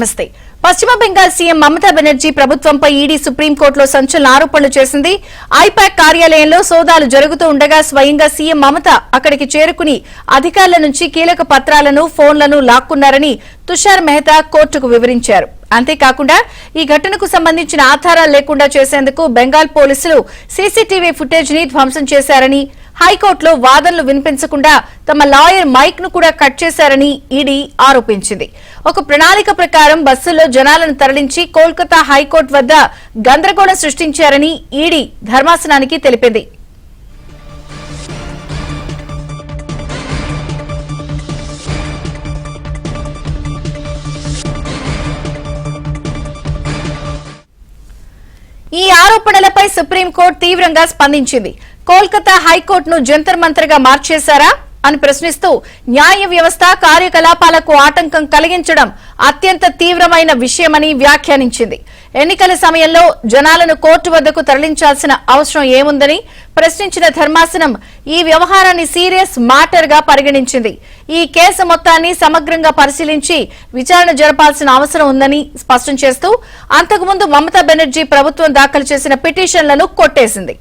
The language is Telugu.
నమస్తే. పశ్చిమ బెంగాల్ సీఎం మమతా బెనర్జీ ప్రభుత్వంపై ఈడీ సుప్రీంకోర్టులో సంచలన ఆరోపణలు చేసింది. ఐపాక్ కార్యాలయంలో సోదాలు జరుగుతూ ఉండగా స్వయంగా సీఎం మమత అక్కడికి చేరుకుని అధికారుల నుంచి కీలక పత్రాలను, ఫోన్లను లాక్కున్నారని తుషార్ మెహతా కోర్టుకు వివరించారు. అంతేకాకుండా ఈ ఘటనకు సంబంధించిన ఆధారాలు లేకుండా చేసేందుకు బెంగాల్ పోలీసులు సీసీటీవీ ఫుటేజ్ ని ధ్వంసం చేశారని, హైకోర్టులో వాదనలు వినిపించకుండా తమ లాయర్ మైక్ ను కూడా కట్ చేశారని ఈడీ ఆరోపించింది. ఒక ప్రణాళిక ప్రకారం బస్సుల్లో జనాలను తరలించి కోల్కతా హైకోర్టు వద్ద గందరగోళం సృష్టించారని ఈడీ ధర్మాసనానికి తెలిపింది. ఈ ఆరోపణలపై సుప్రీంకోర్టు తీవ్రంగా స్పందించింది. కోల్కతా హైకోర్టును జంతర్ మంతర్గా మార్చేశారా అని ప్రశ్నిస్తూ న్యాయ వ్యవస్థ కార్యకలాపాలకు ఆటంకం కలిగించడం అత్యంత తీవ్రమైన విషయమని వ్యాఖ్యానించింది. ఎన్నికల సమయంలో జనాలను కోర్టు వద్దకు తరలించాల్సిన అవసరం ఏముందని ప్రశ్నించిన ధర్మాసనం ఈ వ్యవహారాన్ని సీరియస్ మ్యాటర్ గా పరిగణించింది. ఈ కేసు మొత్తాన్ని సమగ్రంగా పరిశీలించి విచారణ జరపాల్సిన అవసరం ఉందని స్పష్టం చేస్తూ అంతకుముందు మమతా బెనర్జీ ప్రభుత్వం దాఖలు చేసిన పిటిషన్లను కొట్టేసింది.